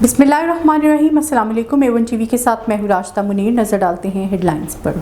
बिस्मिल्लाहिर्रहमानिर्रहीम। अस्सलाम वालेकुम। A1 टीवी के साथ मैं हूँ राशिदा मुनीर। नजर डालते हैं हेडलाइंस पर।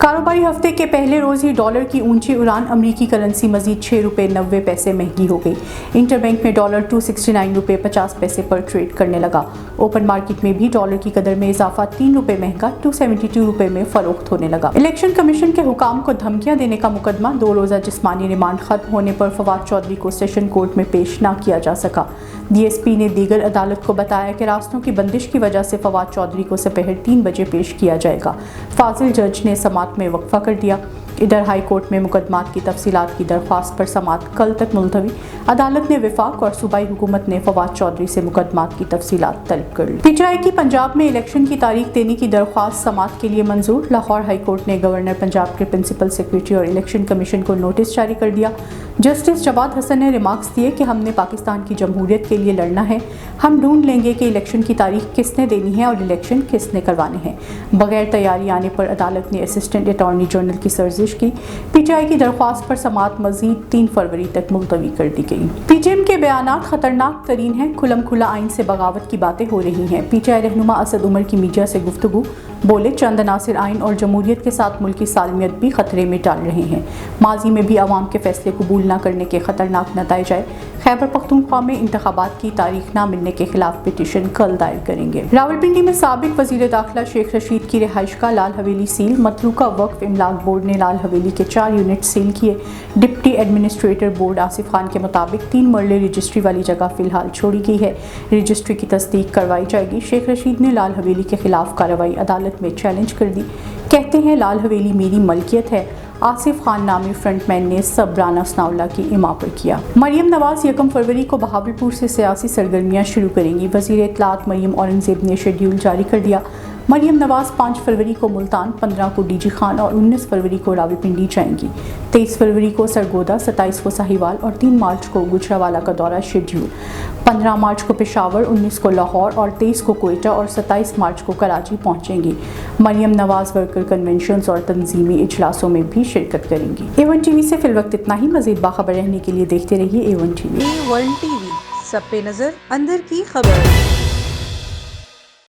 कारोबारी हफ्ते के पहले रोज ही डॉलर की ऊंची उड़ान, अमरीकी करेंसी मजीद 6 रुपये 90 पैसे महंगी हो गई। इंटरबैंक में डॉलर 269 रुपये 50 पैसे पर ट्रेड करने लगा। ओपन मार्केट में भी डॉलर की कदर में इजाफा 3 रुपये महंगा 272 रुपये में फरोख्त होने लगा। इलेक्शन कमीशन के हुकाम को धमकियां देने का मुकदमा 2 रोजा जिस्मानी रिमांड खत्म होने पर फवाद चौधरी को सेशन कोर्ट में पेश न किया जा सका। DSP ने दीगर अदालत को बताया कि रास्तों की बंदिश की वजह से फवाद चौधरी को दोपहर 3 बजे पेश किया जाएगा। फाजिल जज ने समात में वक्फा कर दिया। इधर हाई कोर्ट में मुकदमात की तफसीलात की दरख्वास्त पर समात कल तक मुलतवी। अदालत ने विफाक और सूबाई हुकूमत ने फवाद चौधरी से मुकदमात की तफसीलात तलब कर ली। PTI की पंजाब में इलेक्शन की तारीख देने की दरख्वास्त समात के लिए मंजूर। लाहौर हाई कोर्ट ने गवर्नर पंजाब के प्रिंसिपल सेक्रेटरी और इलेक्शन कमीशन को नोटिस जारी कर दिया। जस्टिस जवाद हसन ने रिमार्क्स दिए कि हमने पाकिस्तान की जमहूरियत के लिए लड़ना है। हम ढूंढ लेंगे कि इलेक्शन की तारीख किसने देनी है और इलेक्शन किसने करवाने हैं। बगैर तैयारी आने पर अदालत ने असिस्टेंट अटॉर्नी जनरल की सर्जिश की। PTI की दरख्वास्त पर समात मजीद 3 फरवरी तक मुलतवी कर दी गई। PGM के बयानात खतरनाक तरीन हैं। खुलम खुला आइन से बगावत की बातें हो रही हैं। PTI रहनुमा असद उमर की मीडिया से गुफ्तगू। बोले, चंद अनासिर आइन और जमहूरियत के साथ मुल्क की सालमियत भी खतरे में डाल रहे हैं। माजी में भी अवाम के फैसले कबूल न करने के खतरनाक नताइज आए। खैबर पख्तूनख्वा में इंतखाबात की तारीख न मिलने के खिलाफ पिटीशन कल दायर करेंगे। रावलपिंडी में साबिक वजीर दाखिला शेख रशीद की रिहाइश का लाल हवेली सील। मतलूका वक्फ इमलाक बोर्ड ने लाल हवेली के 4 यूनिट सील किए। Deputy administrator board Asif Khan के मुताबिक 3 मरले रजिस्ट्री वाली जगह फिलहाल छोड़ी गई है। रजिस्ट्री की तस्दीक करवाई जाएगी। शेख रशीद ने लाल हवेली के खिलाफ कार्रवाई अदालत में चैलेंज कर दी। कहते हैं लाल हवेली मेरी मलकियत है। आसिफ खान नामी फ्रंटमैन ने सबराना सनाउल्लाह की इमा पर किया। मरियम नवाज 1 फरवरी को बहावलपुर से सियासी सरगर्मियां शुरू करेंगी। वजीर इत्तलात मरियम औरंगजेब ने शेड्यूल जारी कर दिया। मरियम नवाज 5 फरवरी को मुल्तान, 15 को DG खान और 19 फरवरी को रावलपिंडी जाएंगी। 23 फरवरी को सरगोदा, 27 को साहिवाल और 3 मार्च को गुजरावाला का दौरा शेड्यूल। 15 मार्च को पेशावर, 19 को लाहौर और 23 को कोयटा और 27 मार्च को कराची पहुंचेंगी। मरियम नवाज वर्कर कन्वेंशन और तंजीमी इजलासों में भी शिरकत करेंगी। A1 TV से फिलवक्त इतना ही। मजीद बाखबर रहने के लिए देखते रहिए A1 TV। A1 TV, सब पे नजर, अंदर की खबर।